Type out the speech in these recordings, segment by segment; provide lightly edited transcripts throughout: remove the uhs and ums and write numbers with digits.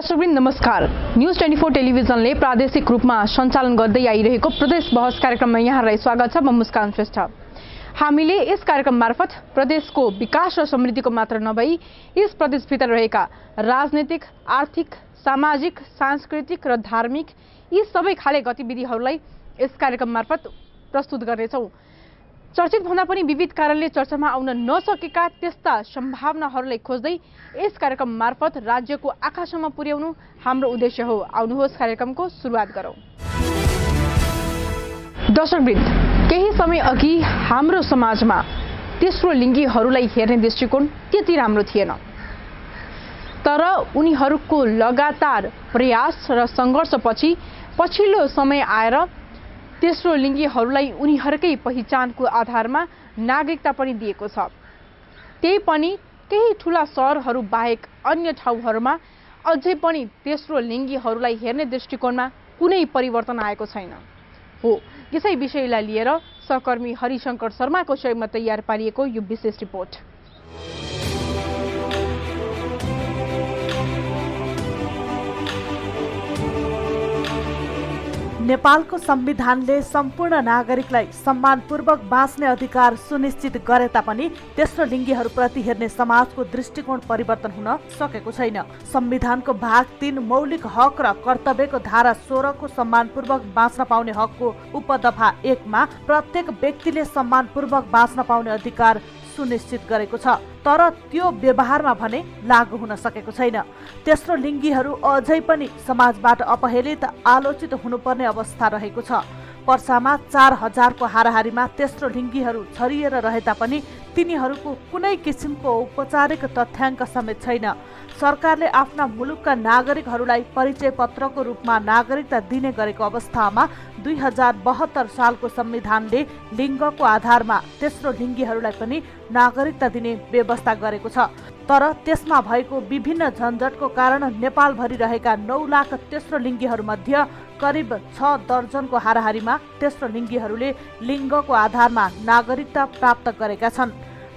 दर्शकवृन्द नमस्कार। न्यूज 24 टेलिभिजनले प्रादेशिक रूपमा सञ्चालन गर्दै आइरहेको प्रदेश बहस कार्यक्रममा यहाँलाई स्वागत छ। म मुस्कान श्रेष्ठ। हामीले यस कार्यक्रम मार्फत प्रदेशको विकास र समृद्धिको मात्र नभई यस प्रदेशभित्र रहेका राजनीतिक, आर्थिक, सामाजिक, सांस्कृतिक र धार्मिक यी सबै खाले गतिविधिहरूलाई यस कार्यक्रम मार्फत प्रस्तुत गर्नेछौँ। चर्चित भन्दा पनि विविध कारणले चर्चामा आउन नसकेका त्यस्ता सम्भावनाहरूलाई खोज्दै यस कार्यक्रम मार्फत राज्यको आँखासम्म पुर्याउनु हाम्रो उद्देश्य हो। आउनुहोस् कार्यक्रमको सुरुवात गरौँ। दर्शकवृन्द, केही समय अघि हाम्रो समाजमा तेस्रो लिङ्गीहरूलाई हेर्ने दृष्टिकोण त्यति राम्रो थिएन, तर उनीहरूको लगातार प्रयास र सङ्घर्षपछि पछिल्लो समय आएर तेस्रो लिङ्गीहरूलाई उनीहरूकै पहिचानको आधारमा नागरिकता पनि दिएको छ। त्यही पनि केही ठुला सहरहरू बाहेक अन्य ठाउँहरूमा अझै पनि तेस्रो लिङ्गीहरूलाई हेर्ने दृष्टिकोणमा कुनै परिवर्तन आएको छैन। हो, यसै विषयलाई लिएर सहकर्मी हरिशङ्कर शर्माको सहयोगमा तयार पारिएको यो विशेष रिपोर्ट। नेपालको संविधानले सम्पूर्ण नागरिकलाई सम्मानपूर्वक बाँच्ने अधिकार सुनिश्चित गरे तापनि तेस्रो लिङ्गीहरूप्रति हेर्ने समाजको दृष्टिकोण परिवर्तन हुन सकेको छैन। संविधानको भाग 3 मौलिक हक र कर्तव्यको धारा 16 को सम्मानपूर्वक बाँच्न पाउने हकको उपदफा 1 मा प्रत्येक व्यक्तिले सम्मानपूर्वक बाँच्न पाउने अधिकार सुनिश्चित गरेको छ, तर त्यो व्यवहारमा भने लागू हुन सकेको छैन। तेस्रो लिङ्गीहरू अझै पनि समाजबाट अपहेलित, आलोचित हुनुपर्ने अवस्था रहेको छ। पर्सामा 4000 को हाराहारीमा तेस्रो लिङ्गीहरू छरिएर रहे तापनि तिनीहरूको कुनै किसिमको औपचारिक तथ्याङ्क समेत छैन। सरकारले आफ्ना मुलुकका नागरिकहरूलाई परिचय पत्रको रूपमा नागरिकता दिने गरेको अवस्थामा 2072 सालको संविधानले लिङ्गको आधारमा तेस्रो लिङ्गीहरूलाई पनि नागरिकता दिने व्यवस्था गरेको छ, तर त्यसमा भएको विभिन्न झन्झटको कारण नेपालभरि रहेका 9 लाख तेस्रो लिङ्गीहरूमध्ये करिब 6 दर्जनको हाराहारीमा तेस्रो लिङ्गीहरूले लिङ्गको आधारमा नागरिकता प्राप्त गरेका छन्,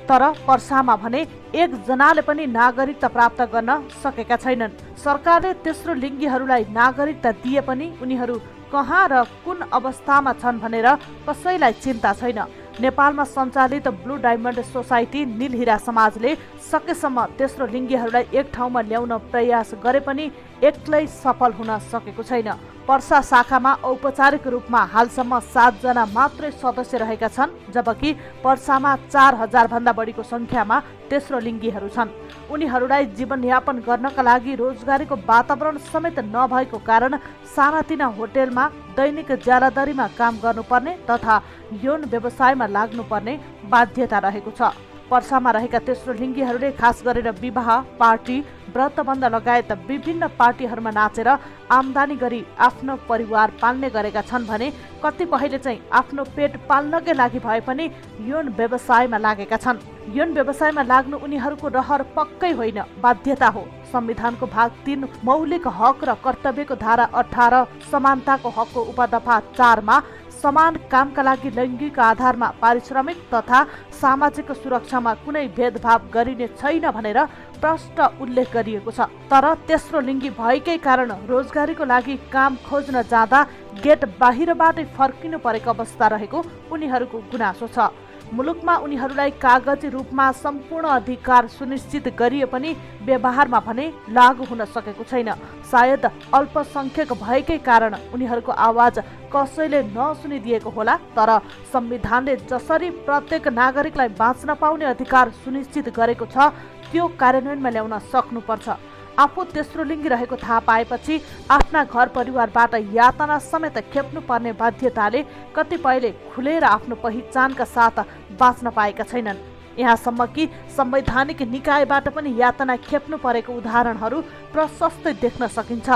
तर पर्सामा भने 1 जनाले पनि नागरिकता प्राप्त गर्न सकेका छैनन्। सरकारले तेस्रो लिङ्गीहरूलाई नागरिकता दिए पनि उनीहरू कहाँ र कुन अवस्थामा छन् भनेर कसैलाई चिन्ता छैन। नेपालमा सञ्चालित ब्लू डायमन्ड सोसाइटी नीलहीरा समाजले सकेसम्म तेस्रो लिङ्गीहरूलाई एक ठाउँमा ल्याउन प्रयास गरे पनि एक्लै सफल हुन सकेको छैन। पर्सा शाखामा औपचारिक रूपमा हालसम्म 7 जना मात्रै सदस्य रहेका छन्, जबकि पर्सामा 4000 भन्दा बढीको संख्यामा तेस्रो लिङ्गीहरू छन्। उनीहरूलाई जीवनयापन गर्नका लागि रोजगारीको वातावरण समेत नभएको कारण सानातिना होटेलमा दैनिक ज्यालादारीमा काम गर्नुपर्ने तथा यौन व्यवसायमा लाग्नुपर्ने बाध्यता रहेको छ। पर्सामा रहेका तेस्रो लिङ्गीहरूले खास गरेर विवाह, पार्टी, व्रतबन्ध लगायत विभिन्न पार्टीहरूमा नाचेर आम्दानी गरी आफ्नो परिवार पाल्ने गरेका छन् भने कतिपयले चाहिँ आफ्नो पेट पाल्नकै लागि भए पनि यौन व्यवसायमा लागेका छन्। यौन व्यवसायमा लाग्नु उनीहरूको रहर पक्कै होइन, बाध्यता हो। संविधानको भाग 3 मौलिक हक र कर्तव्यको धारा 18 समानताको हकको उपदफा 4 मा समान कामका लागि लैङ्गिक आधारमा पारिश्रमिक तथा सामाजिक सुरक्षामा कुनै भेदभाव गरिने छैन भनेर प्रष्ट उल्लेख गरिएको छ, तर तेस्रो लिङ्गी भएकै कारण रोजगारीको लागि काम खोज्न जाँदा गेट बाहिरबाटै फर्किनु परेको अवस्था रहेको उनीहरूको गुनासो छ। मुलुकमा उनीहरूलाई कागजी रूपमा सम्पूर्ण अधिकार सुनिश्चित गरिए पनि व्यवहारमा भने लागू हुन सकेको छैन। सायद अल्पसंख्यक भएकै कारण उनीहरूको आवाज कसैले नसुनिदिएको होला, तर संविधानले जसरी प्रत्येक नागरिकलाई बाँच्न पाउने अधिकार सुनिश्चित गरेको छ त्यो कार्यान्वयनमा ल्याउन सक्नुपर्छ। आफू तेस्रो लिङ्गी रहेको थाहा पाएपछि आफ्ना घर परिवारबाट यातना समेत खेप्नु पर्ने बाध्यताले कतिपयले खुलेर आफ्नो पहिचानका साथ बाँच्न पाएका छैनन्। यहाँसम्म कि संवैधानिक निकायबाट पनि यातना खेप्नु परेको उदाहरणहरू प्रशस्तै देख्न सकिन्छ।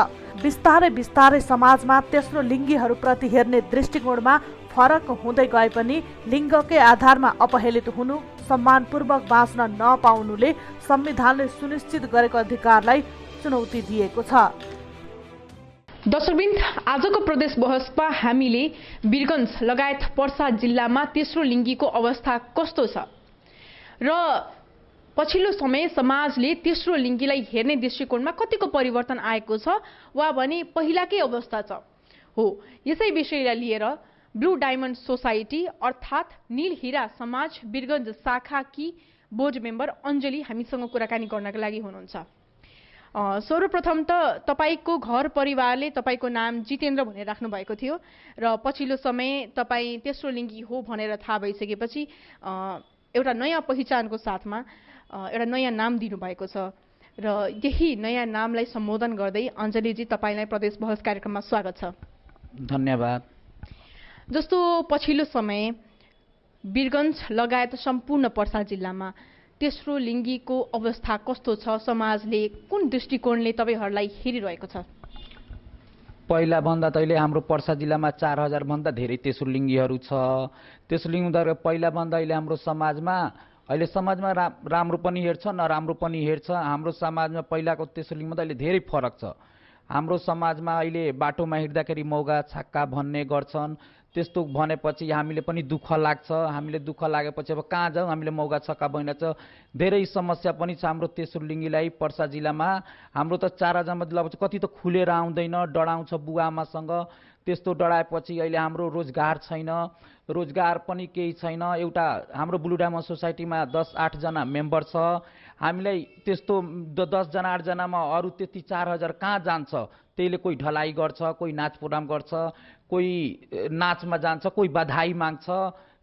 बिस्तारै बिस्तारै समाजमा तेस्रो लिङ्गीहरूप्रति हेर्ने दृष्टिकोणमा फरक हुँदै गए पनि लिङ्गकै आधारमा अपहेलित हुनु, सम्मानपूर्वक बाँच्न नपाउनुले संविधानले सुनिश्चित गरेको अधिकारलाई चुनौती दिएको छ। दर्शकवृन्द, आजको प्रदेश बहसमा हामीले वीरगञ्ज लगायत पर्सा जिल्लामा तेस्रो लिङ्गीको अवस्था कस्तो छ र पछिल्लो समय समाजले तेस्रो लिङ्गीलाई हेर्ने दृष्टिकोणमा कतिको परिवर्तन आएको छ वा भने पहिलाकै अवस्था छ हो यसै विषयलाई लिएर ब्लू डायमन्ड सोसाइटी अर्थात् नील हीरा समाज वीरगञ्ज शाखाकी बोर्ड मेम्बर अञ्जली हामीसँग कुराकानी गर्नका लागि हुनुहुन्छ। सर्वप्रथम त तपाईको घर परिवारले तपाईको नाम जितेन्द्र भनेर राख्नु भएको थियो र पछिल्लो समय तपाईँ तेस्रो लिङ्गी हो भनेर थाहा भइसकेपछि एउटा नयाँ पहिचानको साथमा एउटा नयाँ नाम दिनुभएको छ र यही नयाँ नामलाई सम्बोधन गर्दै अञ्जलीजी तपाईँलाई प्रदेश बहस कार्यक्रममा स्वागत छ। धन्यवाद। जस्तो पछिल्लो समय वीरगञ्ज लगायत सम्पूर्ण पर्सा जिल्लामा तेस्रो लिङ्गीको अवस्था कस्तो छ, समाजले कुन दृष्टिकोणले तपाईँहरूलाई हेरिरहेको छ? पहिला भन्दा त अहिले हाम्रो पर्सा जिल्लामा 4000 भन्दा धेरै तेस्रो लिङ्गीहरू छ। तेस्रो लिङ्गी पहिला भन्दा अहिले हाम्रो समाजमा राम्रो पनि हेर्छ नराम्रो पनि हेर्छ। हाम्रो समाजमा पहिलाको तेस्रो लिङ्गीमा अहिले धेरै फरक छ। हाम्रो समाजमा अहिले बाटोमा हिँड्दाखेरि मौगा छक्का भन्ने गर्छन्। त्यस्तो भनेपछि हामीले पनि दुःख लाग्छ। हामीले दुःख लागेपछि अब कहाँ जाउँ, हामीले मौगा छक्का भइरहेछ। धेरै समस्या पनि छ हाम्रो तेस्रो लिङ्गीलाई पर्सा जिल्लामा। हाम्रो त 4000 मध्ये कति त खुलेर आउँदैन, डराउँछ बुवा आमासँग। त्यस्तो डराएपछि अहिले हाम्रो रोजगार छैन, रोजगार पनि केही छैन। एउटा हाम्रो ब्लू डायमन्ड सोसाइटीमा 10-8 जना मेम्बर छ। हामीलाई त्यस्तो 10 जना 8 जनामा अरू त्यति 4000 कहाँ जान्छ? त्यसले कोही ढलाइ गर्छ, कोही नाच प्रोग्राम गर्छ, कोही नाचमा जान्छ, कोही बधाई माग्छ।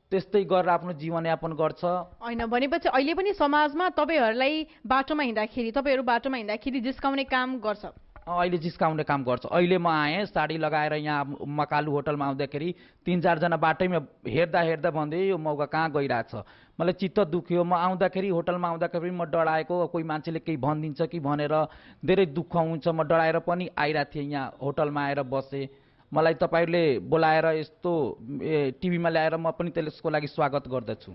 त्यस्तै गरेर आफ्नो जीवनयापन गर्छ। होइन भनेपछि अहिले पनि समाजमा तपाईँहरूलाई बाटोमा हिँड्दाखेरि जिस्काउने काम गर्छ? अहिले जिस्काउने काम गर्छ। अहिले म आएँ साडी लगाएर यहाँ मकालु होटलमा आउँदाखेरि 3-4 जना बाटैमा हेर्दा भन्दै यो मौका कहाँ गइरहेछ। मलाई चित्त दुख्यो। म आउँदाखेरि होटलमा आउँदाखेरि म डराएको, कोही मान्छेले केही भनिदिन्छ कि भनेर धेरै दुःख हुन्छ। म डराएर पनि आइरहेको थिएँ, यहाँ होटलमा आएर बसेँ। मलाई तपाईँहरूले बोलाएर यस्तो टिभीमा ल्याएर म पनि त्यसको लागि स्वागत गर्दछु।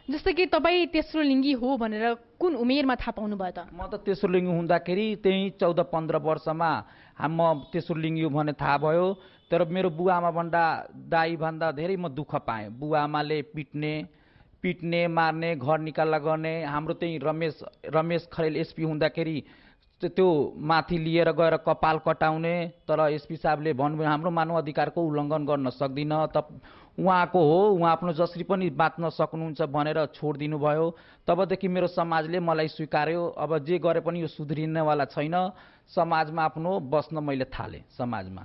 जस्तो कि तपाईँ तेस्रो लिङ्गी हो भनेर कुन उमेरमा थाहा पाउनु भयो त? म त तेस्रो लिङ्गी हुँदाखेरि त्यही 14-15 वर्षमा म तेस्रो लिङ्गी हो भन्ने थाहा भयो। तर मेरो बुवा आमा भन्दा दाई भन्दा धेरै म दुःख पाएँ। बुवा आमाले पिट्ने मार्ने, घर निकाल्ला गर्ने। हाम्रो त्यही रमेश खरेल एसपी हुँदाखेरि त्यो माथि लिएर गएर कपाल कटाउने। तर एसपी साहबले भन्नुभयो हाम्रो मानव अधिकारको उल्लङ्घन गर्न सक्दिन, त उहाँको हो, उहाँ आफ्नो जसरी पनि बाँच्न सक्नुहुन्छ भनेर छोडिदिनु भयो। तबदेखि मेरो समाजले मलाई स्वीकार्यो। अब जे गरे पनि यो सुध्रिनेवाला छैन। समाजमा आफ्नो बस्न मैले थालेँ समाजमा।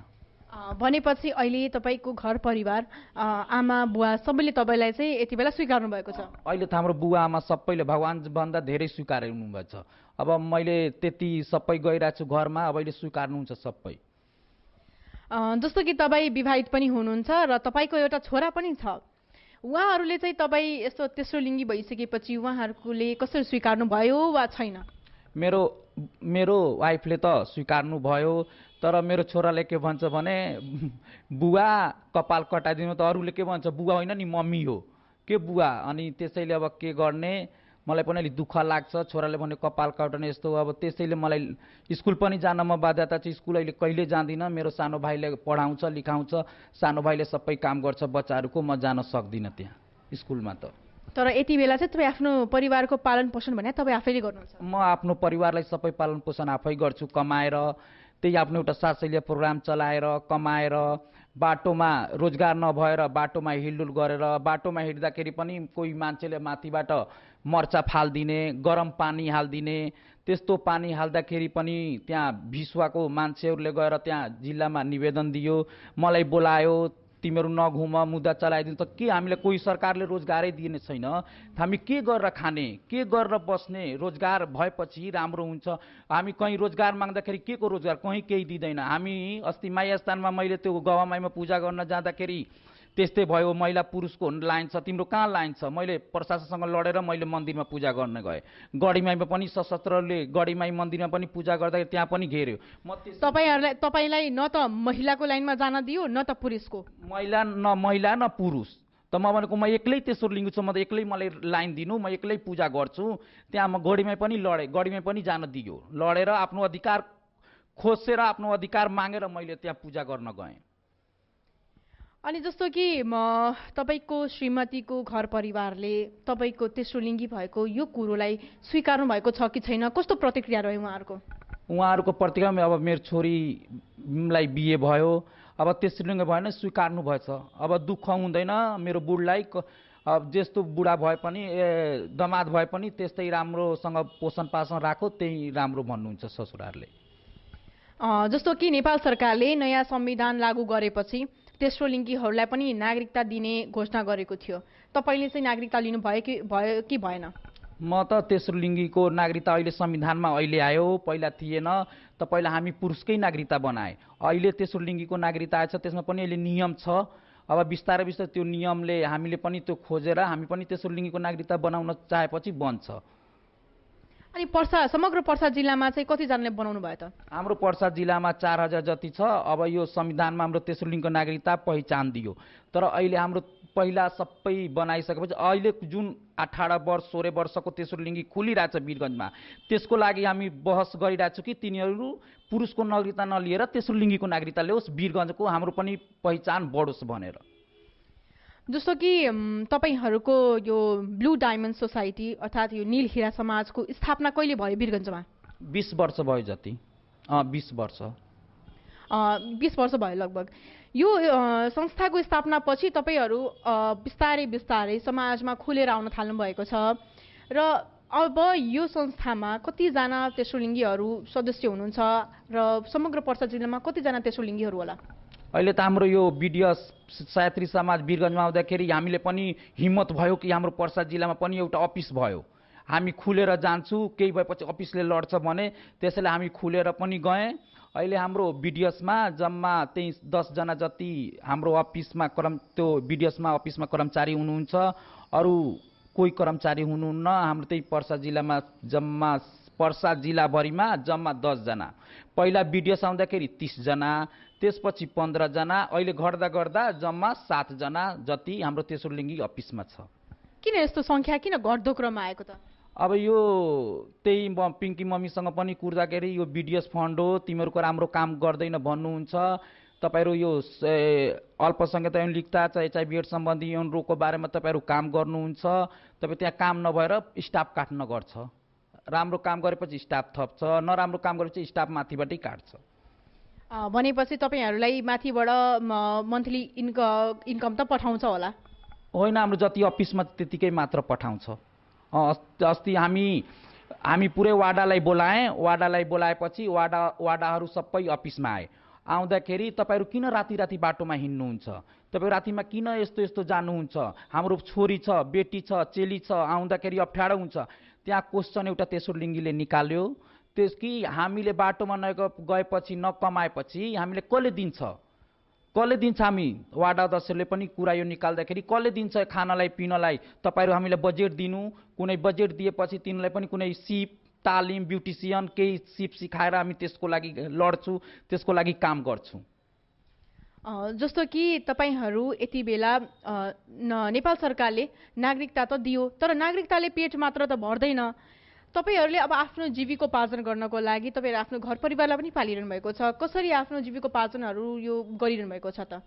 भनेपछि अहिले तपाईँको घर परिवार आमा बुवा सबैले तपाईँलाई चाहिँ यति बेला स्वीकार्नु भएको छ? अहिले त हाम्रो बुवा आमा सबैले भगवान्भन्दा धेरै स्वीकार्नुभएको छ। अब मैले त्यति सबै गइरहेको छु घरमा, अब अहिले स्वीकार्नुहुन्छ सबै। जस्तो कि तपाईँ विवाहित पनि हुनुहुन्छ र तपाईँको एउटा छोरा पनि छ। उहाँहरूले चाहिँ तपाईँ यस्तो तेस्रो लिङ्गी भइसकेपछि उहाँहरूले कसरी स्वीकार्नु भयो वा छैन? मेरो वाइफले त स्वीकार्नु भयो। तर मेरो छोराले के भन्छ भने बुवा कपाल कटाइदिनु, त अरूले के भन्छ बुवा होइन नि मम्मी हो के बुवा। अनि त्यसैले अब के गर्ने, मलाई पनि अलिक दुःख लाग्छ। छोराले भने कपाल कटाउने यस्तो। अब त्यसैले मलाई स्कुल पनि जान म बाध्यता छ। स्कुल अहिले कहिले जाँदिनँ। मेरो सानो भाइले पढाउँछ लिखाउँछ, सानो भाइले सबै काम गर्छ बच्चाहरूको। म जान सक्दिनँ त्यहाँ स्कुलमा। तर यति बेला चाहिँ तपाईँ आफ्नो परिवारको पालन पोषण भने तपाईँ आफैले गर्नुहुन्छ? म आफ्नो परिवारलाई सबै पालन पोषण आफै गर्छु, कमाएर। त्यही आफ्नो एउटा सासैले प्रोग्राम चलाएर कमाएर, बाटोमा रोजगार नभएर बाटोमा हिलडुल गरेर, बाटोमा हिँड्दाखेरि पनि कोही मान्छेले माथिबाट मर्चा फालिदिने, गरम पानी हालिदिने। त्यस्तो पानी हाल्दाखेरि पनि त्यहाँ भिसुवाको मान्छेहरूले गएर त्यहाँ जिल्लामा निवेदन दियो। मलाई बोलायो, तिमीहरू नघुम, मुद्दा चलाइदिनु। त के हामीले कोही सरकारले रोजगारै दिने छैन। हामी के गरेर खाने, के गरेर बस्ने? रोजगार भएपछि राम्रो हुन्छ। हामी कहीँ रोजगार माग्दाखेरि के को रोजगार, कहीँ केही दिँदैन। हामी अस्ति माया स्थानमा मैले त्यो गवामाईमा पूजा गर्न जाँदाखेरि त्यस्तै भयो। महिला पुरुषको लाइन छ, तिम्रो कहाँ लाइन छ? मैले प्रशासनसँग लडेर मैले मन्दिरमा पूजा गर्न गएँ। गढीमाईमा पनि सशस्त्रले गढीमाई मन्दिरमा पनि पूजा गर्दाखेरि त्यहाँ पनि घेर्यो। तपाईँलाई न त महिलाको लाइनमा जान दियो न त पुरुषको? महिला न पुरुष। त म भनेको म एक्लै तेस्रो लिङ्गी छु, म त एक्लै मलाई लाइन दिनु, म एक्लै पूजा गर्छु। त्यहाँ म गढीमाई पनि लडेँ, गढीमाई पनि जान दियो। लडेर आफ्नो अधिकार खोसेर आफ्नो अधिकार मागेर मैले त्यहाँ पूजा गर्न गएँ। अनि जस्तो कि तपाईँको श्रीमतीको घर परिवारले तपाईँको तेस्रो लिङ्गी भएको यो कुरोलाई स्वीकार्नु भएको छ कि छैन? कस्तो प्रतिक्रिया रह्यो उहाँहरूको? उहाँहरूको प्रतिक्रियामा अब मेरो छोरीलाई बिहे भयो, अब तेस्रो लिङ्गी भएन, स्वीकार्नु भएछ। अब दुःख हुँदैन मेरो बुढलाई, अब जस्तो बुढा भए पनि दमाद भए पनि त्यस्तै राम्रोसँग पोषण पासन राखो, त्यही राम्रो भन्नुहुन्छ ससुराहरूले। जस्तो कि नेपाल सरकारले नयाँ संविधान लागू गरेपछि तेस्रो लिङ्गीहरूलाई पनि नागरिकता दिने घोषणा गरेको थियो। तपाईँले चाहिँ नागरिकता लिनु भयो कि भएन? म त तेस्रो लिङ्गीको नागरिकता अहिले संविधानमा अहिले आयो, पहिला थिएन। त पहिला हामी पुरुषकै नागरिकता बनाए, अहिले तेस्रो लिङ्गीको नागरिकता आएछ, त्यसमा पनि अहिले नियम छ। अब बिस्तारै बिस्तारै त्यो नियमले हामीले पनि त्यो खोजेर हामी पनि तेस्रो लिङ्गीको नागरिकता बनाउन चाहेपछि बन्छ। अनि समग्र पर्सा जिल्लामा चाहिँ कतिजनाले बनाउनु भयो त? हाम्रो पर्सा जिल्लामा 4000 जति छ। अब यो संविधानमा हाम्रो तेस्रो लिङ्गको नागरिकता पहिचान दियो, तर अहिले हाम्रो पहिला सबै बनाइसकेपछि अहिले जुन 18 वर्ष 16 वर्षको तेस्रो लिङ्गी खुलिरहेछ वीरगञ्जमा, त्यसको लागि हामी बहस गरिरहेको छौँ कि तिनीहरू पुरुषको नागरिकता नलिएर तेस्रो लिङ्गीको नागरिकता ल्याओस्, वीरगञ्जको हाम्रो पनि पहिचान बढोस् भनेर। जस्तो कि तपाईँहरूको यो ब्लू डायमन्ड सोसाइटी अर्थात् यो नील हिरा समाजको स्थापना कहिले भयो वीरगञ्जमा? 20 वर्ष भयो जति। 20 वर्ष 20 वर्ष भयो लगभग। यो संस्थाको स्थापनापछि तपाईँहरू बिस्तारै बिस्तारै समाजमा खुलेर आउन थाल्नु भएको छ र अब यो संस्थामा कतिजना तेस्रो लिङ्गीहरू सदस्य हुनुहुन्छ र समग्र पर्सा जिल्लामा कतिजना तेस्रो लिङ्गीहरू होला? अहिले त हाम्रो यो बिडिएस सयात्री समाज वीरगञ्जमा आउँदाखेरि हामीले पनि हिम्मत भयो कि हाम्रो पर्सा जिल्लामा पनि एउटा अफिस भयो, हामी खुलेर जान्छौँ, केही भएपछि अफिसले लड्छ भने, त्यसैले हामी खुलेर पनि गएँ। अहिले हाम्रो बिडिएसमा जम्मा त्यही 10 जना जति हाम्रो अफिसमा त्यो बिडिएसमा अफिसमा कर्मचारी हुनुहुन्छ, अरू कोही कर्मचारी हुनुहुन्न। हाम्रो त्यही पर्सा जिल्लामा जम्मा पर्सा जिल्लाभरिमा जम्मा 10 जना। पहिला बिडिएस आउँदाखेरि 30 जना, त्यसपछि 15 जना, अहिले गर्दा गर्दा जम्मा 7 जना जति हाम्रो तेस्रो लिङ्गी अफिसमा छ। किन यस्तो सङ्ख्या किन घट्दो क्रममा आएको त? अब यो त्यही पिङ्की मम्मीसँग पनि कुर्दाखेरि यो बिडिएस फन्ड हो, तिमीहरूको राम्रो काम गर्दैन भन्नुहुन्छ, तपाईँहरू यो अल्पसङ्ख्यता यौन लिप्तता चाहे HIV एड्स सम्बन्धी यौन रोगको बारेमा तपाईँहरू काम गर्नुहुन्छ, तपाईँ त्यहाँ काम नभएर स्टाफ काट्न गर्छ। राम्रो काम गरेपछि स्टाफ थप्छ, नराम्रो काम गरेपछि स्टाफ माथिबाटै काट्छ। भनेपछि तपाईँहरूलाई माथिबाट मन्थली इन्कम त पठाउँछ होला? होइन, हाम्रो जति अफिसमा त्यतिकै मात्र पठाउँछ। अस्ति हामी पुरै वाडालाई बोलाएपछि वाडाहरू सबै अफिसमा आए। आउँदाखेरि तपाईँहरू किन राति राति बाटोमा हिँड्नुहुन्छ, तपाईँ रातिमा किन यस्तो यस्तो जानुहुन्छ, हाम्रो छोरी छ, बेटी छ, चेली छ, आउँदाखेरि अप्ठ्यारो हुन्छ। त्यहाँ क्वेसन एउटा तेस्रो लिङ्गीले निकाल्यो, त्यस कि हामीले बाटोमा गएपछि नकमाएपछि हामीले कसले दिन्छ हामी वार्ड अध्यक्षले पनि कुरा यो निकाल्दाखेरि कसले दिन्छ खानालाई पिनलाई, तपाईँहरू हामीलाई बजेट दिनु, कुनै बजेट दिएपछि तिनीलाई पनि कुनै सिप तालिम ब्युटिसियन केही सिप सिकाएर हामी त्यसको लागि लड्छु, त्यसको लागि काम गर्छु। जस्तो कि तपाईँहरू यति बेला नेपाल सरकारले नागरिकता त दियो, तर नागरिकताले पेट मात्र त भर्दैन। तपाईँहरूले अब आफ्नो जीविकोपार्जन गर्नको लागि तपाईँहरू आफ्नो घर परिवारलाई पनि पालिरहनु भएको छ, कसरी आफ्नो जीविकोपार्जनहरू यो गरिरहनु भएको छ त?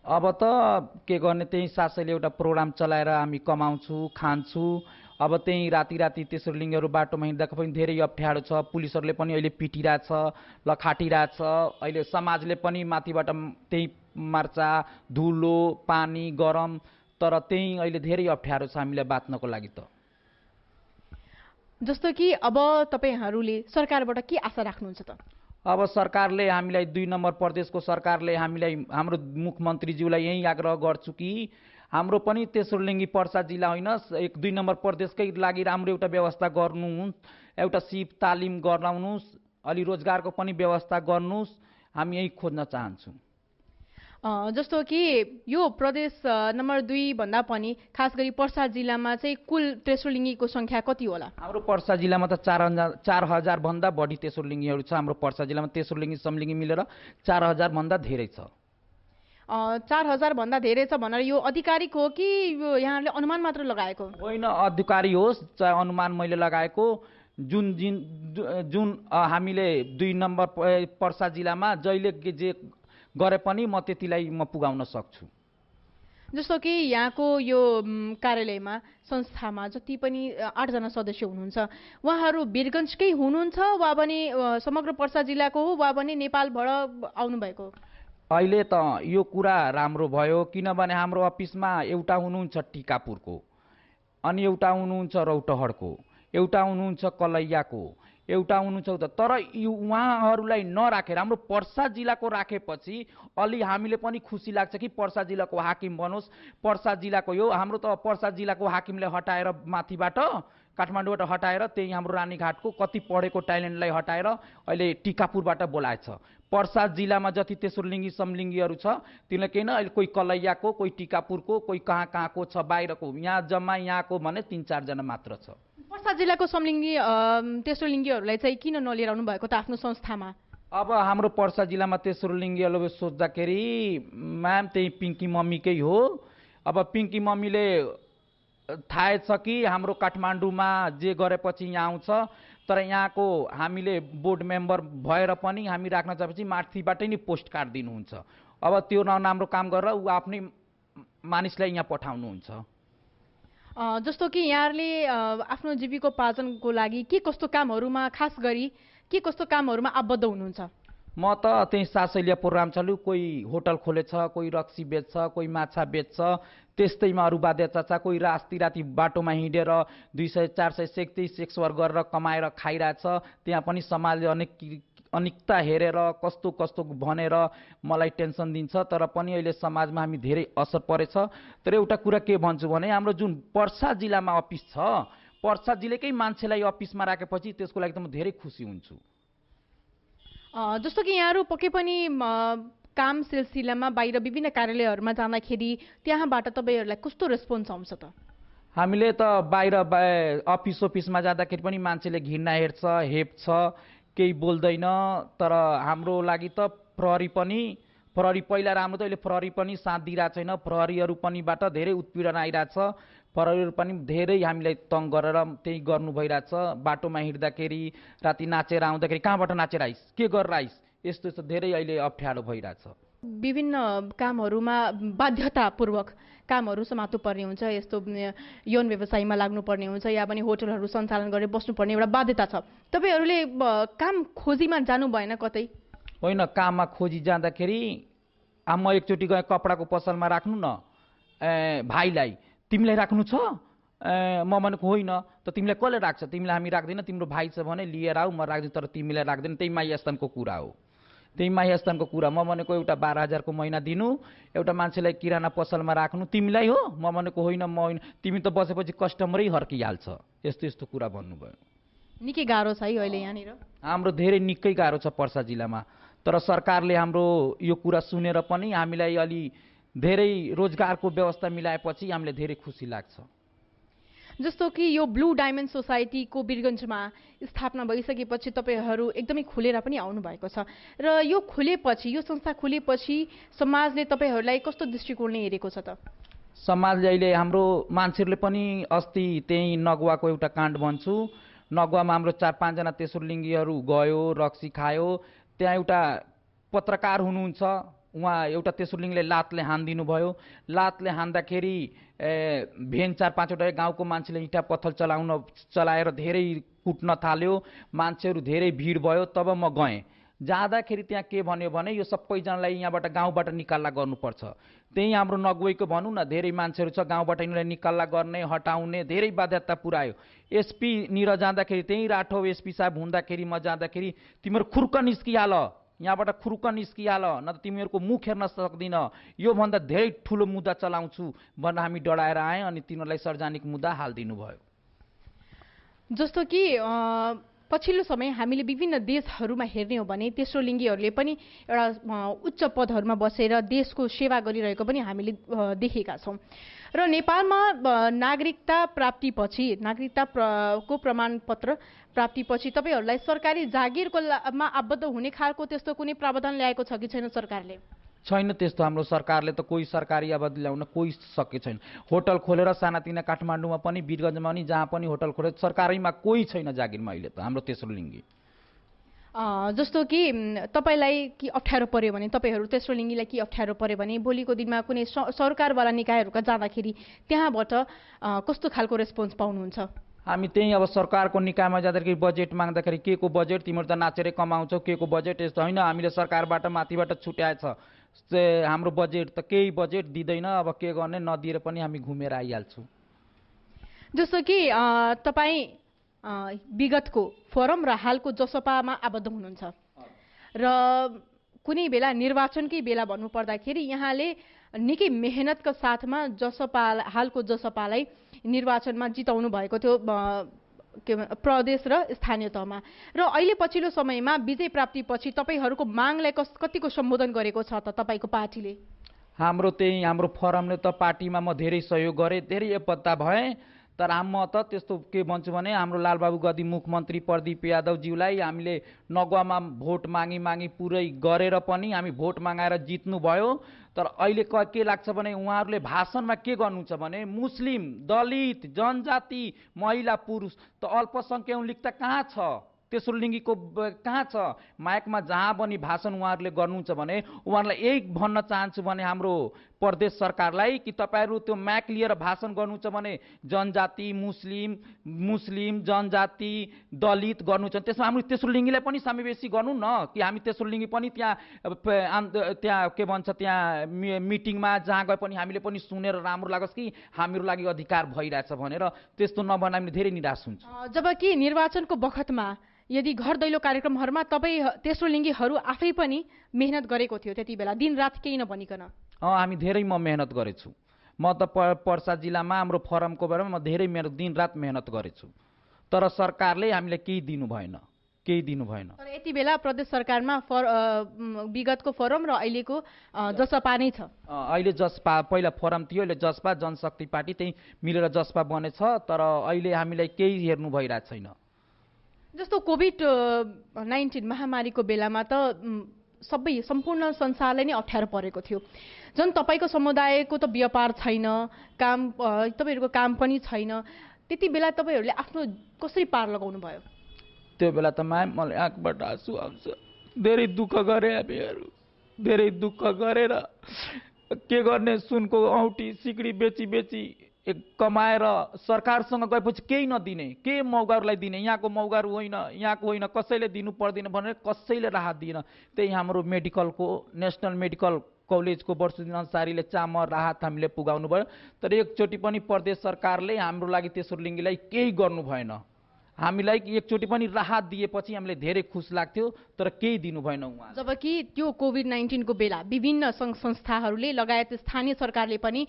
अब त के गर्ने, त्यही सासैले एउटा प्रोग्राम चलाएर हामी कमाउँछु खान्छु। अब त्यही राति राति तेस्रो लिङ्गीहरू बाटोमा हिँड्दा पनि धेरै अप्ठ्यारो छ, पुलिसहरूले पनि अहिले पिटिरहेछ, लखाटिरहेछ। अहिले समाजले पनि माथिबाट त्यही मार्चा धुलो पानी गरम, तर त्यही अहिले धेरै अप्ठ्यारो छ हामीलाई बाँच्नको लागि। त जस्तो कि अब तपाईँहरूले सरकारबाट के आशा राख्नुहुन्छ त? अब सरकारले हामीलाई 2 नम्बर प्रदेशको सरकारले हामीलाई, हाम्रो मुख्यमन्त्रीज्यूलाई यही आग्रह गर्छु कि हाम्रो पनि तेस्रो लिङ्गी पर्सा जिल्ला होइन 1-2 नम्बर प्रदेशकै लागि राम्रो एउटा व्यवस्था गर्नु, एउटा सिप तालिम गराउनुहोस्, अलि रोजगारको पनि व्यवस्था गर्नुहोस्, हामी यही खोज्न चाहन्छौँ। जस्तो कि यो प्रदेश नम्बर 2 भन्दा पनि खास गरी पर्सा जिल्लामा चाहिँ कुल तेस्रो लिङ्गीको सङ्ख्या कति होला? हाम्रो पर्सा जिल्लामा त 4000 भन्दा बढी तेस्रो लिङ्गीहरू छ। हाम्रो पर्सा जिल्लामा तेस्रो लिङ्गी समलिङ्गी मिलेर 4000 भन्दा धेरै छ। 4000 भन्दा धेरै छ भनेर यो आधिकारिक हो कि यो यहाँले अनुमान मात्र लगाएको? होइन, अधिकारी होस् चाहे अनुमान मैले लगाएको, जुन हामीले 2 नम्बर पर्सा जिल्लामा जहिले जे गरे पनि म त्यतिलाई म पुगाउन सक्छु। जस्तो कि यहाँको यो कार्यालयमा संस्थामा जति पनि 8 जना सदस्य हुनुहुन्छ उहाँहरू वीरगञ्जकै हुनुहुन्छ वा पनि समग्र पर्सा जिल्लाको हो वा पनि नेपालबाट आउनुभएको? अहिले त यो कुरा राम्रो भयो, किनभने हाम्रो अफिसमा एउटा हुनुहुन्छ टिकापुरको, अनि एउटा हुनुहुन्छ रौतहटको, एउटा हुनुहुन्छ कलैयाको, एउटा हुनुहुन्छ तर उहाँहरूलाई नराखेर हाम्रो पर्सा जिल्लाको राखेपछि अलि हामीले पनि खुसी लाग्छ कि पर्सा जिल्लाको हाकिम बनोस्। पर्सा जिल्लाको यो हाम्रो त पर्सा जिल्लाको हाकिमले हटाएर माथिबाट काठमाडौँबाट हटाएर त्यही हाम्रो रानीघाटको कति पढेको ट्यालेन्टलाई हटाएर अहिले टिकापुरबाट बोलाएछ। पर्सा जिल्लामा जति तेस्रोलिङ्गी समलिङ्गीहरू छ तिनीलाई केही न, अहिले कोही कलैयाको, कोही टिकापुरको, कोही कहाँको छ, बाहिरको। यहाँ जम्मा यहाँको भने 3-4 जना मात्र छ। पर्सा जिल्लाको समलिङ्गी तेस्रोलिङ्गीहरूलाई चाहिँ किन नलिएर आउनु भएको त आफ्नो संस्थामा? अब हाम्रो पर्सा जिल्लामा तेस्रोलिङ्गीहरू सोच्दाखेरि म्याम त्यही पिङ्की मम्मीकै हो। अब पिङ्की मम्मीले थाहा छ कि हाम्रो काठमाडौँमा जे गरेपछि यहाँ आउँछ, तर यहाँको हामीले बोर्ड मेम्बर भएर पनि हामी राख्न चाहेपछि माथिबाटै नि पोस्ट कार्ड दिनुहुन्छ। अब त्यो नराम्रो काम गरेर ऊ आफ्नै मानिसलाई यहाँ पठाउनुहुन्छ। जस्तो कि यहाँहरूले आफ्नो जीविकोपार्जनको लागि के कस्तो कामहरूमा खास गरी के कस्तो कामहरूमा आबद्ध हुनुहुन्छ? म त त्यही सासैलिया प्रोग्राम चल्यो, कोही होटल खोलेछ, कोही रक्सी बेच्छ, कोही माछा बेच्छ, त्यस्तैमा अरू बाध्य चाचा, कोही राती बाटोमा हिँडेर 200-400 सेक्स वर्क गरेर कमाएर खाइरहेछ। त्यहाँ पनि समाजले अनेकता हेरेर कस्तो कस्तो भनेर मलाई टेन्सन दिन्छ, तर पनि अहिले समाजमा हामी धेरै असर परेछ। तर एउटा कुरा के भन्छु भने हाम्रो जुन पर्सा जिल्लामा अफिस छ, पर्सा जिल्लाकै मान्छेलाई अफिसमा राखेपछि त्यसको लागि त म धेरै खुसी हुन्छु। जस्तो कि यहाँहरू पक्कै पनि काम सिलसिलामा बाहिर विभिन्न कार्यालयहरूमा जाँदाखेरि त्यहाँबाट तपाईँहरूलाई कस्तो रेस्पोन्स आउँछ त? हामीले त बाहिर अफिसमा जाँदाखेरि पनि मान्छेले घिर्ना हेर्छ, हेप्छ, केही बोल्दैन। तर हाम्रो लागि त प्रहरी पहिला राम्रो त अहिले प्रहरी पनि साथ दिइरहेको छैन। प्रहरीहरू पनिबाट धेरै उत्पीडन आइरहेछ। प्रहरीहरू पनि धेरै हामीलाई तङ गरेर त्यही गर्नु भइरहेछ। बाटोमा हिँड्दाखेरि राति नाचेर आउँदाखेरि कहाँबाट नाचेर आइस, के गरेर आइस, यस्तो धेरै अहिले अप्ठ्यारो भइरहेछ। विभिन्न कामहरूमा बाध्यतापूर्वक कामहरू समात्नु पर्ने हुन्छ, यस्तो यौन व्यवसायमा लाग्नुपर्ने हुन्छ या पनि होटलहरू सञ्चालन गरेर बस्नुपर्ने एउटा बाध्यता छ। तपाईँहरूले काम खोजीमा जानु भएन कतै? होइन, काममा खोजी जाँदाखेरि म एकचोटि गएँ कपडाको पसलमा राख्नु न भाइलाई, तिमीलाई राख्नु छ? म भनेको होइन, त तिमीलाई कसले राख्छ? तिमीलाई हामी राख्दैन, तिम्रो भाइ छ भने लिएर आऊ, म राख्दिनँ, तर तिमीलाई राख्दैन। त्यही माइस्थानको कुरा हो, त्यही माइस्थानको कुरा। म भनेको एउटा 12,000 को महिना दिनु, एउटा मान्छेलाई किराना पसलमा राख्नु, तिमीलाई हो? म भनेको होइन, म होइन, तिमी त बसेपछि कस्टमरै हर्किहाल्छ। यस्तो यस्तो कुरा भन्नुभयो। निकै गाह्रो छ है अहिले यहाँनिर? हाम्रो धेरै निकै गाह्रो छ पर्सा जिल्लामा। तर सरकारले हाम्रो यो कुरा सुनेर पनि हामीलाई अलि धेरै रोजगारको व्यवस्था मिलाएपछि हामीलाई धेरै खुसी लाग्छ। जस्तो कि यो ब्लू डायमन्ड सोसाइटीको वीरगञ्जमा स्थापना भइसकेपछि तपाईँहरू एकदमै खुलेर पनि आउनुभएको छ, र यो खुलेपछि, यो संस्था खुलेपछि समाजले तपाईँहरूलाई कस्तो दृष्टिकोणले हेरेको छ त? समाजले अहिले हाम्रो मान्छेहरूले पनि अस्ति त्यही नगुवाको एउटा काण्ड भन्छु, नगुवामा हाम्रो 4-5 जना तेस्रोलिङ्गीहरू गयो, रक्सी खायो। त्यहाँ एउटा पत्रकार हुनुहुन्छ, उहाँ एउटा तेस्रोलिङ्गीले लातले हानिदिनु भयो। लातले हान्दाखेरि भेन 4-5वटा गाउँको मान्छेले इँटा पत्थर चलाएर धेरै कुट्न थाल्यो। मान्छेहरू धेरै भिड भयो। तब म गएँ। जाँदाखेरि त्यहाँ के भन्यो भने यो सबैजनालाई यहाँबाट गाउँबाट निकाल्ला गर्नुपर्छ। त्यही हाम्रो नगुवैको भनौँ न, धेरै मान्छेहरू छ, गाउँबाट यिनीहरूलाई निकाल्ला गर्ने, हटाउने धेरै बाध्यता पुऱ्यायो। एसपी निर जाँदाखेरि त्यही राठौ एसपी साहब हुँदाखेरि म जाँदाखेरि तिमीहरू खुर्क निस्किहाल, यहाँबाट खुर्क निस्किहाल, न त तिमीहरूको मुख हेर्न सक्दिन, योभन्दा धेरै ठुलो मुद्दा चलाउँछु भनेर हामी डराएर आएँ। अनि तिनीहरूलाई सार्वजनिक मुद्दा हालिदिनु भयो। जस्तो कि पछिल्लो समय हामीले विभिन्न देशहरूमा हेर्ने हो भने तेस्रोलिङ्गीहरूले पनि एउटा उच्च पदहरूमा बसेर देशको सेवा गरिरहेको पनि हामीले देखेका छौँ। र नेपालमा नागरिकता को प्रमाणपत्र प्राप्तिपछि तपाईँहरूलाई सरकारी जागिरको मा आबद्ध हुने खालको त्यस्तो कुनै प्रावधान ल्याएको छ कि छैन सरकारले? छैन त्यस्तो। हाम्रो सरकारले त कोही सरकारी आबादी ल्याउन कोही सके छैन। होटल खोलेर सानातिना काठमाडौँमा पनि, वीरगञ्जमा पनि, जहाँ पनि होटल खोलेर सरकारैमा कोही छैन जागिरमा अहिले त हाम्रो तेस्रोलिङ्गी। जस्तो कि तपाईँलाई कि अप्ठ्यारो पर्यो भने तपाईँहरू तेस्रो लिङ्गीलाई कि अप्ठ्यारो पर्यो भने भोलिको दिनमा कुनै सरकारवाला निकायहरूका जाँदाखेरि त्यहाँबाट कस्तो खालको रेस्पोन्स पाउनुहुन्छ? हामी त्यही अब सरकारको निकायमा जाँदाखेरि बजेट माग्दाखेरि के को बजेट तिमीहरू त नाचेरै कमाउँछौ, के को बजेट यस्तो होइन, हामीले सरकारबाट माथिबाट छुट्याएछ हाम्रो बजेट त केही बजेट दिँदैन, अब के गर्ने नदिएर पनि हामी घुमेर आइहाल्छौँ। जस्तो कि तपाईँ विगतको फोरम र हालको जसपामा आबद्ध हुनुहुन्छ र कुनै बेला निर्वाचनकै बेला भन्नुपर्दाखेरि यहाँले निकै मेहनतका साथमा हालको जसपालाई निर्वाचनमा जिताउनु भएको थियो प्रदेश र स्थानीय तहमा, र अहिले पछिल्लो समयमा विजय प्राप्तिपछि तपाईँहरूको मागलाई कतिको सम्बोधन गरेको छ त तपाईँको पार्टीले? हाम्रो फोरमले त पार्टीमा म धेरै सहयोग गरेँ, धेरै एकता भएँ, तर म त त्यस्तो के भन्छु भने हाम्रो लालबाबु गद्दी मुख्यमन्त्री प्रदीप यादवज्यूलाई हामीले नगुवामा भोट मागी पुरै गरेर पनि हामी भोट मागाएर जित्नुभयो। तर अहिले के लाग्छ भने उहाँहरूले भाषणमा के गर्नुहुन्छ भने मुस्लिम, दलित, जनजाति, महिला, पुरुष त अल्पसङ्ख्यक त कहाँ छ, तेस्रो लिङ्गीको कहाँ छ? माइकमा जहाँ पनि भाषण उहाँहरूले गर्नुहुन्छ भने उहाँहरूलाई यही भन्न चाहन्छु भने हाम्रो प्रदेश सरकारलाई कि तपाईँहरू त्यो माइक लिएर भाषण गर्नुहुन्छ भने जनजाति, मुस्लिम, जनजाति, दलित गर्नुहुन्छ, त्यसमा हाम्रो तेस्रो लिङ्गीलाई पनि समावेशी गर्नु न, कि हामी तेस्रो लिङ्गी पनि त्यहाँ के भन्छ त्यहाँ मिटिङमा जहाँ गए पनि हामीले पनि सुनेर राम्रो लागोस् कि हाम्रो लागि अधिकार भइरहेछ भनेर, त्यस्तो नभए हामीले धेरै निराश हुन्छ। जबकि निर्वाचनको बखतमा यदि घर दैलो कार्यक्रमहरूमा तपाईँ तेस्रो लिङ्गीहरू आफै पनि मेहनत गरेको थियो, त्यति बेला दिनरात केही नभनिकन? हामी धेरै मेहनत गरेछु। म त पर्सा जिल्लामा हाम्रो फोरमको बेलामा म धेरै दिनरात मेहनत गरेछु, तर सरकारले हामीलाई केही दिनु भएन। तर यति बेला प्रदेश सरकारमा विगतको फोरम र अहिलेको जसपा नै छ। अहिले जसपा, पहिला फोरम थियो, अहिले जसपा जनशक्ति पार्टी त्यही मिलेर जसपा बनेछ, तर अहिले हामीलाई केही हेर्नु भइरहेको छैन। जस्तो कोभिड-19 महामारीको बेलामा त सम्पूर्ण संसारलाई नै अप्ठ्यारो परेको थियो। झन् तपाईँको समुदायको त व्यापार छैन, तपाईँहरूको काम पनि छैन, त्यति बेला तपाईँहरूले आफ्नो कसरी पार लगाउनु भयो? त्यो बेला त मलाई आँखबाट आँसु आउँछ। धेरै दुःख गरे हामीहरू, धेरै दुःख गरेर के गर्ने, सुनको औँठी सिक्री बेची कमाएर सरकारसँग गएपछि केही नदिने, के मौगाहरूलाई दिने, यहाँको मौगाहरू होइन, कसैले दिनु पर्दैन भनेर कसैले राहत दिएन। त्यही हाम्रो नेसनल मेडिकल कलेजको वर्षुदिन अन्सारीले चामल राहत हामीले पुगाउनु भयो, तर एकचोटि पनि प्रदेश सरकारले हाम्रो लागि तेस्रो लिङ्गीलाई केही गर्नु भएन। हामीलाई एकचोटि पनि राहत दिएपछि हामीले धेरै खुस लाग्थ्यो, तर केही दिनु भएन उहाँ। जबकि त्यो कोभिड-19 को बेला विभिन्न सङ्घ संस्थाहरूले लगायत स्थानीय सरकारले पनि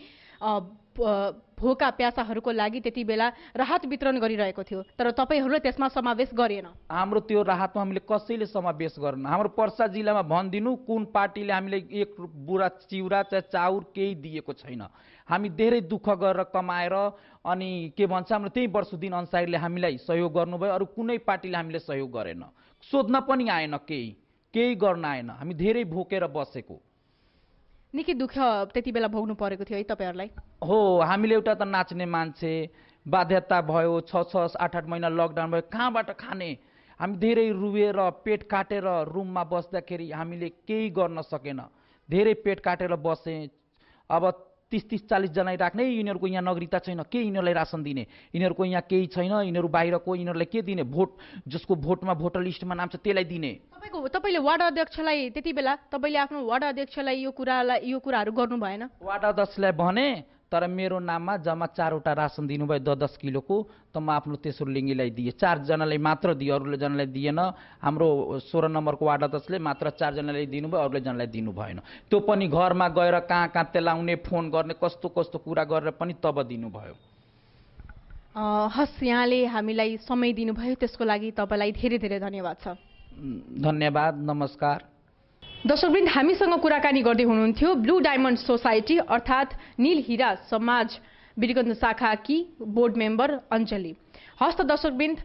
भोका प्यासाहरूको लागि त्यति बेला राहत वितरण गरिरहेको थियो, तर तपाईँहरूले त्यसमा समावेश गरेन। हाम्रो त्यो राहतमा हामीले कसैले समावेश गरेन। हाम्रो पर्सा जिल्लामा भनिदिनु कुन पार्टीले हामीले एक बुरा चिउरा चाहे चाउर केही दिएको छैन। हामी धेरै दुःख गरेर कमाएर अनि के भन्छ हाम्रो त्यही वर्षुदिन अन्सारीले हामीलाई सहयोग गर्नुभयो, अरू कुनै पार्टीले हामीले सहयोग गरेन, सोध्न पनि आएन, केही गर्न आएन। हामी धेरै भोकेर बसेको। निकै दुःख त्यति बेला भोग्नु परेको थियो है तपाईँहरूलाई? हो, हामीले एउटा त नाच्ने मान्छे, बाध्यता भयो, 6-8 महिना लकडाउन भयो, कहाँबाट खाने? हामी धेरै रुएर पेट काटेर रुममा बस्दाखेरि हामीले केही गर्न सकेन, धेरै पेट काटेर बसेँ। अब 30-40 जना राख्ने, यिनीहरूको यहाँ नागरिकता छैन, के यिनीहरूलाई रासन दिने? यिनीहरूको यहाँ केही छैन, यिनीहरू बाहिरको, यिनीहरूलाई के दिने? भोट जसको भोटमा भोटर लिस्टमा नाम छ त्यसलाई दिने। तपाईँले वार्ड अध्यक्षलाई त्यति बेला तपाईँले आफ्नो वार्ड अध्यक्षलाई यो कुराहरू गर्नु भएन? वार्ड अध्यक्षलाई भने, तर मेरो नाममा जम्मा 4वटा रासन दिनुभयो 10-10 किलोको, त म आफ्नो तेस्रो लिङ्गीलाई दिएँ। 4 जनालाई मात्र दिएँ, अरूले जनालाई दिएन। हाम्रो 16 नम्बरको वार्ड अध्यक्षले मात्र 4 जनालाई दिनुभयो, अरूले जनालाई दिनु भएन। त्यो पनि घरमा गएर कहाँ तेलाउने, फोन गर्ने, कस्तो कुरा गरेर पनि तब दिनुभयो। हस्, यहाँले हामीलाई समय दिनुभयो, त्यसको लागि तपाईँलाई धेरै धेरै धन्यवाद छ। धन्यवाद, नमस्कार। दर्शकवृन्द, हामीसँग कुराकानी गर्दै हुनुहुन्थ्यो ब्लू डायमन्ड सोसाइटी अर्थात् नील हीरा समाज वीरगञ्ज शाखाकी बोर्ड मेम्बर अञ्जली। हस्त दर्शकवृन्द,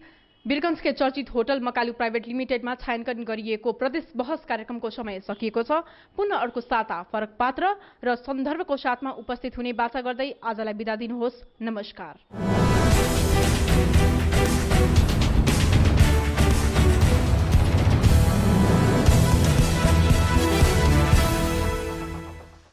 वीरगञ्जकै चर्चित होटल मकालु प्राइभेट लिमिटेडमा छायाङ्कन गरिएको प्रदेश बहस कार्यक्रमको समय सकिएको छ। पुनः अर्को साता फरक पात्र र सन्दर्भको साथमा उपस्थित हुने बाचा गर्दै आजलाई बिदा दिनुहोस्। नमस्कार।